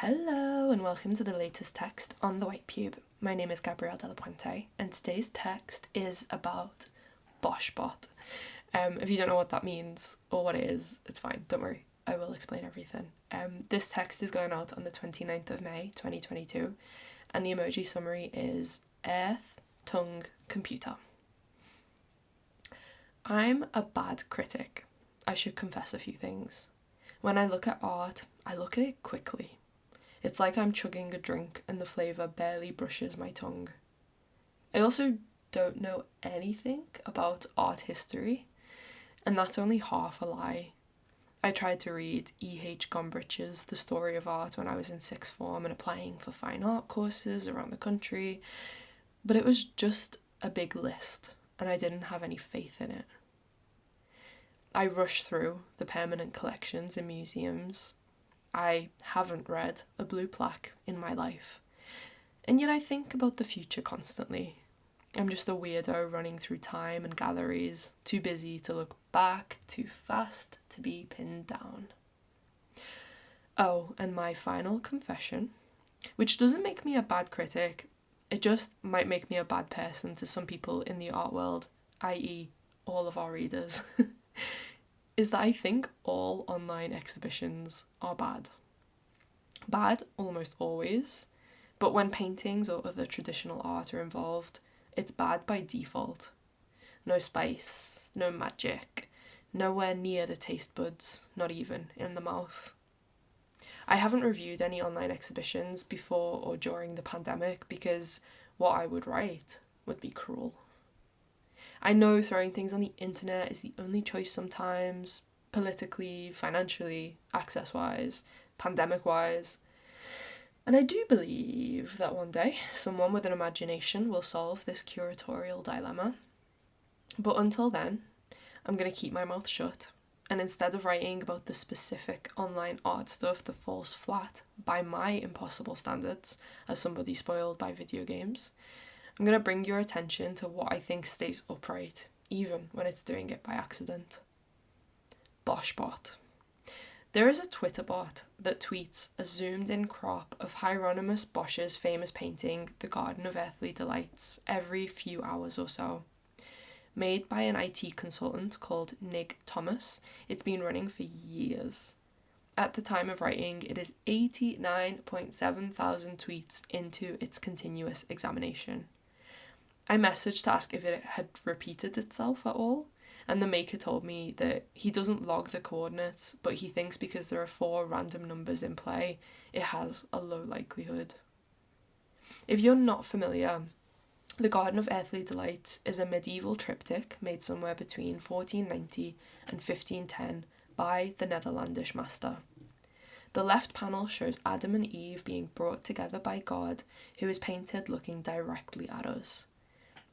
Hello and welcome to the latest text on the White Pube. My name is Gabrielle De La Puente and today's text is about Boschbot. If you don't know what that means or what it is, it's fine, don't worry, I will explain everything. This text is going out on the 29th of May 2022 and the emoji summary is Earth, Tongue, Computer. I'm a bad critic. I should confess a few things. When I look at art, I look at it quickly. It's like I'm chugging a drink and the flavour barely brushes my tongue. I also don't know anything about art history, and that's only half a lie. I tried to read E.H. Gombrich's The Story of Art when I was in sixth form and applying for fine art courses around the country, but it was just a big list and I didn't have any faith in it. I rushed through the permanent collections in museums. I haven't read a blue plaque in my life. And yet I think about the future constantly. I'm just a weirdo running through time and galleries, too busy to look back, too fast to be pinned down. Oh, and my final confession, which doesn't make me a bad critic, it just might make me a bad person to some people in the art world, i.e. all of our readers. Is that I think all online exhibitions are bad. Bad almost always, but when paintings or other traditional art are involved, it's bad by default. No spice, no magic, nowhere near the taste buds, not even in the mouth. I haven't reviewed any online exhibitions before or during the pandemic because what I would write would be cruel. I know throwing things on the internet is the only choice sometimes, politically, financially, access-wise, pandemic-wise. And I do believe that one day someone with an imagination will solve this curatorial dilemma. But until then, I'm going to keep my mouth shut. And instead of writing about the specific online art stuff that falls flat by my impossible standards as somebody spoiled by video games, I'm going to bring your attention to what I think stays upright, even when it's doing it by accident. Boschbot. There is a Twitter bot that tweets a zoomed-in crop of Hieronymus Bosch's famous painting, The Garden of Earthly Delights, every few hours or so. Made by an IT consultant called Nig Thomas, it's been running for years. At the time of writing, it is 89.7 thousand tweets into its continuous examination. I messaged to ask if it had repeated itself at all, and the maker told me that he doesn't log the coordinates, but he thinks because there are 4 random numbers in play, it has a low likelihood. If you're not familiar, The Garden of Earthly Delights is a medieval triptych made somewhere between 1490 and 1510 by the Netherlandish master. The left panel shows Adam and Eve being brought together by God, who is painted looking directly at us.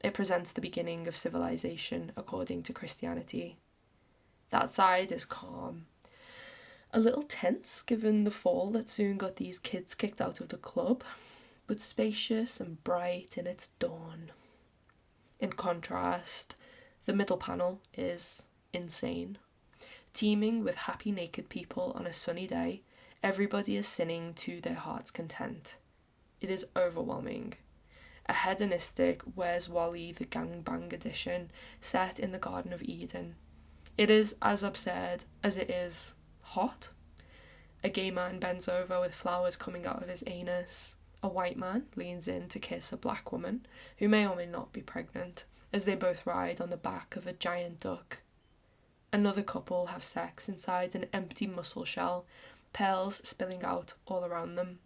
It presents the beginning of civilization according to Christianity. That side is calm. A little tense given the fall that soon got these kids kicked out of the club, but spacious and bright in its dawn. In contrast, the middle panel is insane. Teeming with happy naked people on a sunny day, everybody is sinning to their heart's content. It is overwhelming. A hedonistic Where's Wally the Gangbang edition set in the Garden of Eden. It is as absurd as it is hot. A gay man bends over with flowers coming out of his anus. A white man leans in to kiss a black woman, who may or may not be pregnant, as they both ride on the back of a giant duck. Another couple have sex inside an empty mussel shell, pearls spilling out all around them.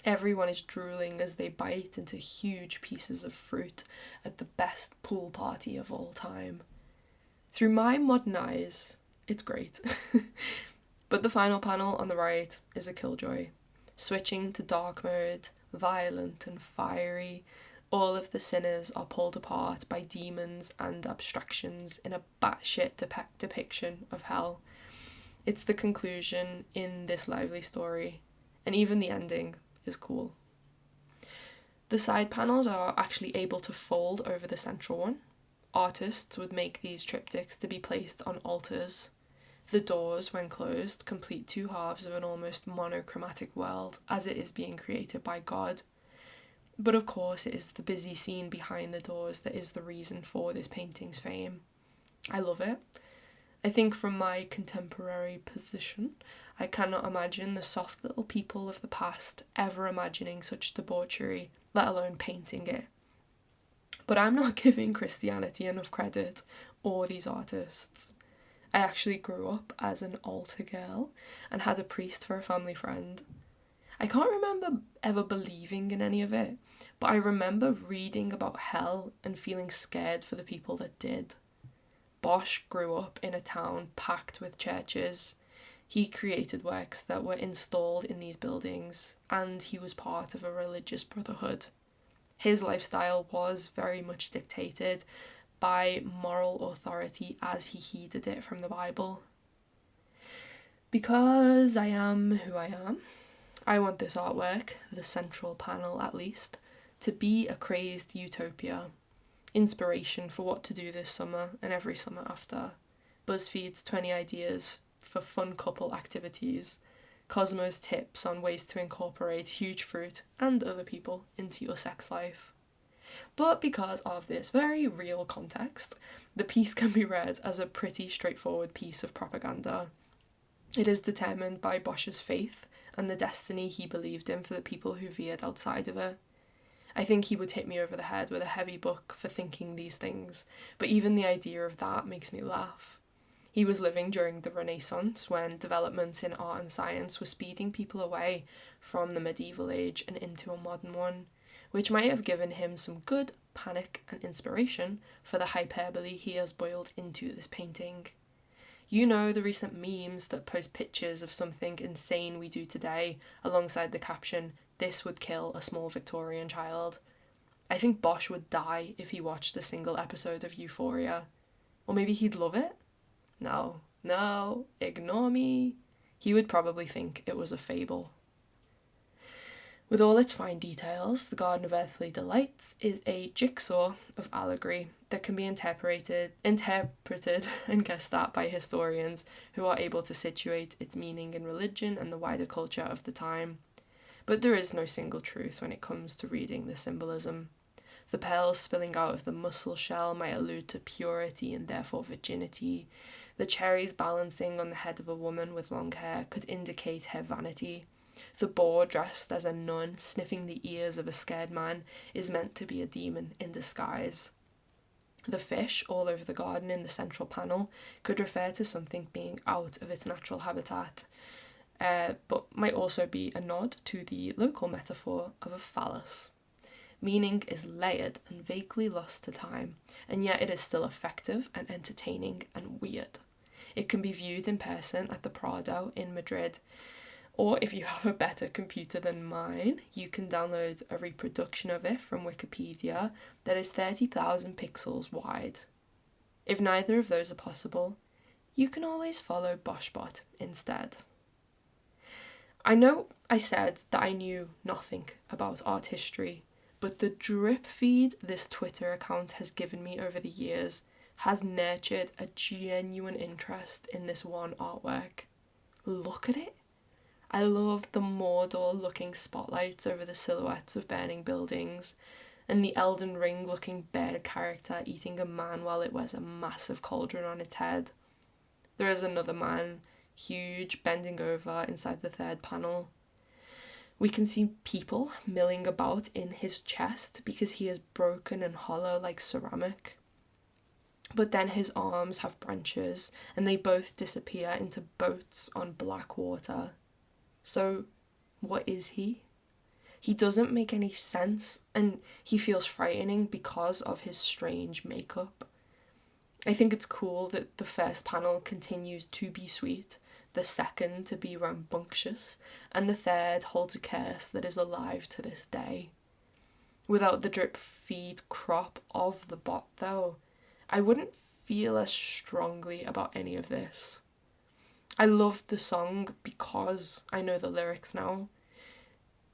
Everyone is drooling as they bite into huge pieces of fruit at the best pool party of all time. Through my modern eyes, it's great. But the final panel on the right is a killjoy. Switching to dark mode, violent and fiery, all of the sinners are pulled apart by demons and abstractions in a batshit depiction of hell. It's the conclusion in this lively story, and even the ending is cool. The side panels are actually able to fold over the central one. Artists would make these triptychs to be placed on altars. The doors, when closed, complete two halves of an almost monochromatic world as it is being created by God. But of course, it is the busy scene behind the doors that is the reason for this painting's fame. I love it. I think from my contemporary position, I cannot imagine the soft little people of the past ever imagining such debauchery, let alone painting it. But I'm not giving Christianity enough credit or these artists. I actually grew up as an altar girl and had a priest for a family friend. I can't remember ever believing in any of it, but I remember reading about hell and feeling scared for the people that did. Bosch grew up in a town packed with churches. He created works that were installed in these buildings, and he was part of a religious brotherhood. His lifestyle was very much dictated by moral authority as he heeded it from the Bible. Because I am who I am, I want this artwork, the central panel at least, to be a crazed utopia, inspiration for what to do this summer and every summer after, BuzzFeed's 20 ideas for fun couple activities, Cosmo's tips on ways to incorporate huge fruit and other people into your sex life. But because of this very real context, the piece can be read as a pretty straightforward piece of propaganda. It is determined by Bosch's faith and the destiny he believed in for the people who veered outside of it. I think he would hit me over the head with a heavy book for thinking these things, but even the idea of that makes me laugh. He was living during the Renaissance, when developments in art and science were speeding people away from the medieval age and into a modern one, which might have given him some good panic and inspiration for the hyperbole he has boiled into this painting. You know, the recent memes that post pictures of something insane we do today alongside the caption, "This would kill a small Victorian child." I think Bosch would die if he watched a single episode of Euphoria. Or maybe he'd love it? No, ignore me. He would probably think it was a fable. With all its fine details, the Garden of Earthly Delights is a jigsaw of allegory that can be interpreted and guessed at by historians who are able to situate its meaning in religion and the wider culture of the time. But there is no single truth when it comes to reading the symbolism. The pearls spilling out of the mussel shell might allude to purity and therefore virginity. The cherries balancing on the head of a woman with long hair could indicate her vanity. The boar dressed as a nun sniffing the ears of a scared man is meant to be a demon in disguise. The fish all over the garden in the central panel could refer to something being out of its natural habitat, but might also be a nod to the local metaphor of a phallus. Meaning is layered and vaguely lost to time, and yet it is still effective and entertaining and weird. It can be viewed in person at the Prado in Madrid, or if you have a better computer than mine, you can download a reproduction of it from Wikipedia that is 30,000 pixels wide. If neither of those are possible, you can always follow Boschbot instead. I know I said that I knew nothing about art history, but the drip feed this Twitter account has given me over the years has nurtured a genuine interest in this one artwork. Look at it. I love the Mordor-looking spotlights over the silhouettes of burning buildings, and the Elden Ring-looking bird character eating a man while it wears a massive cauldron on its head. There is another man, huge, bending over inside the third panel. We can see people milling about in his chest because he is broken and hollow like ceramic. But then his arms have branches, and they both disappear into boats on black water. So, what is he? He doesn't make any sense, and he feels frightening because of his strange makeup. I think it's cool that the first panel continues to be sweet, the second to be rambunctious, and the third holds a curse that is alive to this day. Without the drip feed crop of the bot, though, I wouldn't feel as strongly about any of this. I love the song because I know the lyrics now,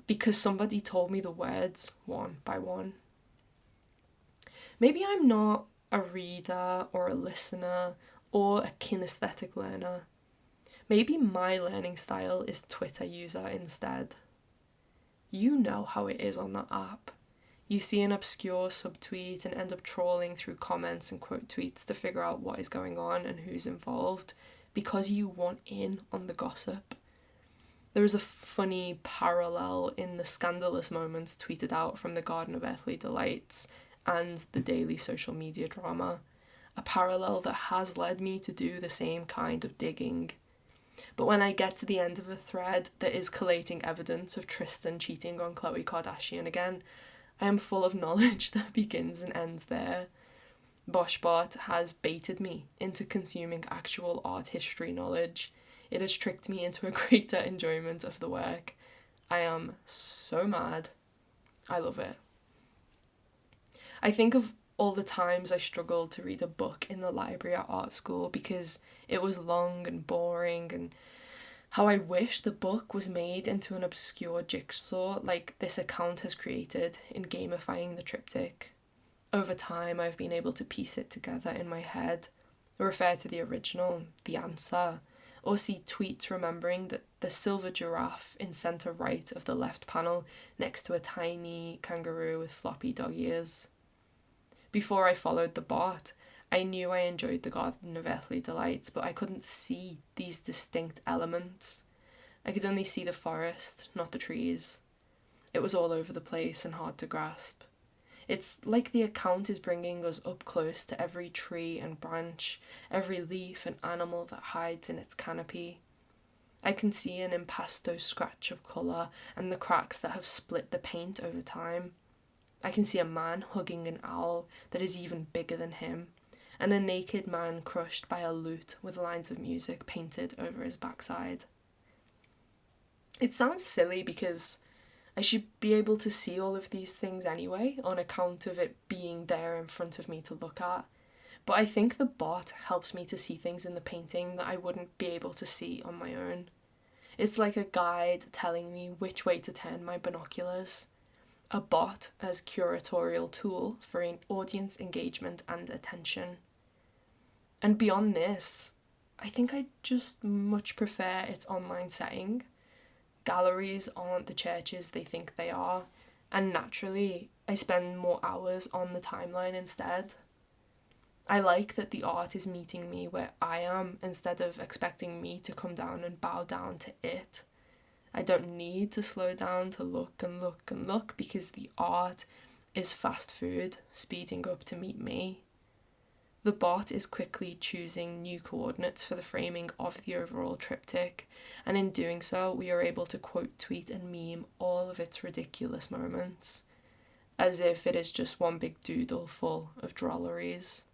because somebody told me the words one by one. Maybe I'm not a reader or a listener or a kinesthetic learner, Maybe my learning style is Twitter user instead. You know how it is on that app. You see an obscure subtweet and end up trawling through comments and quote tweets to figure out what is going on and who's involved because you want in on the gossip. There is a funny parallel in the scandalous moments tweeted out from the Garden of Earthly Delights and the daily social media drama, a parallel that has led me to do the same kind of digging. But when I get to the end of a thread that is collating evidence of Tristan cheating on Khloe Kardashian again, I am full of knowledge that begins and ends there. Boschbot has baited me into consuming actual art history knowledge. It has tricked me into a greater enjoyment of the work. I am so mad. I love it. I think of all the times I struggled to read a book in the library at art school because it was long and boring, and how I wish the book was made into an obscure jigsaw like this account has created in gamifying the triptych. Over time, I've been able to piece it together in my head, refer to the original, the answer, or see tweets remembering that the silver giraffe in centre right of the left panel next to a tiny kangaroo with floppy dog ears. Before I followed the bot, I knew I enjoyed the Garden of Earthly Delights, but I couldn't see these distinct elements. I could only see the forest, not the trees. It was all over the place and hard to grasp. It's like the account is bringing us up close to every tree and branch, every leaf and animal that hides in its canopy. I can see an impasto scratch of colour and the cracks that have split the paint over time. I can see a man hugging an owl that is even bigger than him, and a naked man crushed by a lute with lines of music painted over his backside. It sounds silly because I should be able to see all of these things anyway on account of it being there in front of me to look at, but I think the bot helps me to see things in the painting that I wouldn't be able to see on my own. It's like a guide telling me which way to turn my binoculars. A bot as curatorial tool for audience engagement and attention. And beyond this, I think I just much prefer its online setting. Galleries aren't the churches they think they are, and naturally, I spend more hours on the timeline instead. I like that the art is meeting me where I am instead of expecting me to come down and bow down to it. I don't need to slow down to look and look and look because the art is fast food speeding up to meet me. The bot is quickly choosing new coordinates for the framing of the overall triptych, and in doing so, we are able to quote, tweet, and meme all of its ridiculous moments, as if it is just one big doodle full of drolleries.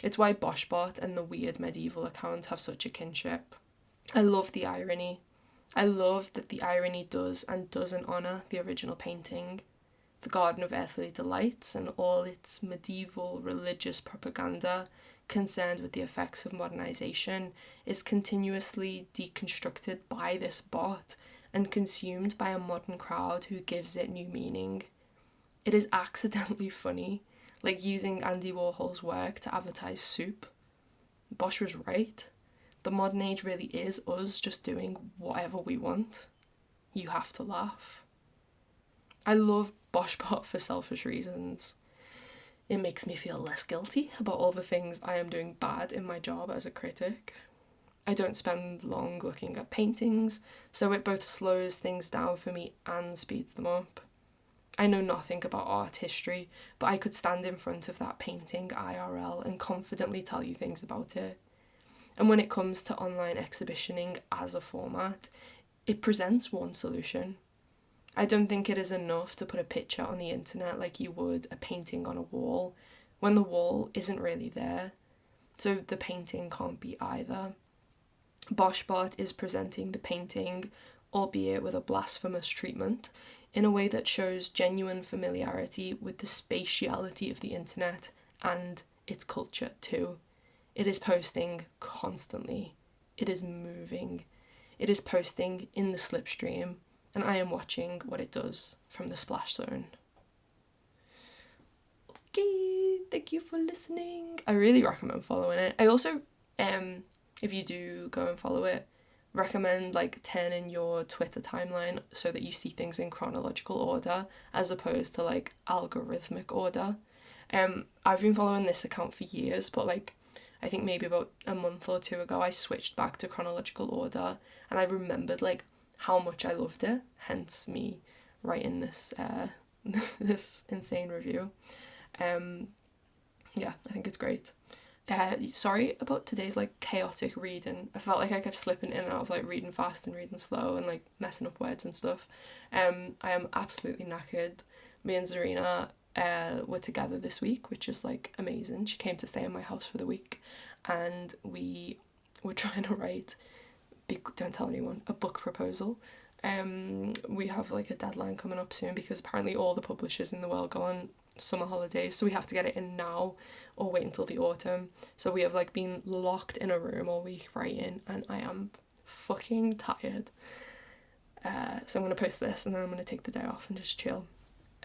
It's why Boschbot and the weird medieval account have such a kinship. I love the irony. I love that the irony does and doesn't honour the original painting. The Garden of Earthly Delights and all its medieval religious propaganda concerned with the effects of modernisation is continuously deconstructed by this bot and consumed by a modern crowd who gives it new meaning. It is accidentally funny, like using Andy Warhol's work to advertise soup. Bosch was right. The modern age really is us just doing whatever we want. You have to laugh. I love Boschbot for selfish reasons. It makes me feel less guilty about all the things I am doing bad in my job as a critic. I don't spend long looking at paintings, so it both slows things down for me and speeds them up. I know nothing about art history, but I could stand in front of that painting IRL and confidently tell you things about it. And when it comes to online exhibitioning as a format, it presents one solution. I don't think it is enough to put a picture on the internet like you would a painting on a wall, when the wall isn't really there, so the painting can't be either. Boschbot is presenting the painting, albeit with a blasphemous treatment, in a way that shows genuine familiarity with the spatiality of the internet and its culture too. It is posting constantly. It is moving. It is posting in the slipstream, and I am watching what it does from the splash zone. Okay, thank you for listening. I really recommend following it. I also, if you do go and follow it, recommend like turning your Twitter timeline so that you see things in chronological order as opposed to like algorithmic order. I've been following this account for years, but like I think maybe about a month or two ago I switched back to chronological order, and I remembered like how much I loved it, hence me writing this this insane review. Yeah, I think it's great. Sorry about today's like chaotic reading. I felt like I kept slipping in and out of like reading fast and reading slow and like messing up words and stuff. I am absolutely knackered. Me and Zarina were together this week, which is like amazing. She came to stay in my house for the week, and we were trying to write, don't tell anyone, a book proposal. We have like a deadline coming up soon because apparently all the publishers in the world go on summer holidays, so we have to get it in now or wait until the autumn. So we have like been locked in a room all week writing, and I am fucking tired. So I'm going to post this and then I'm going to take the day off and just chill.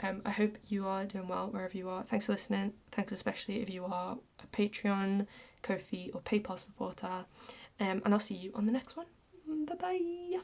I hope you are doing well wherever you are. Thanks for listening. Thanks especially if you are a Patreon, Ko-fi or PayPal supporter. And I'll see you on the next one. Bye bye.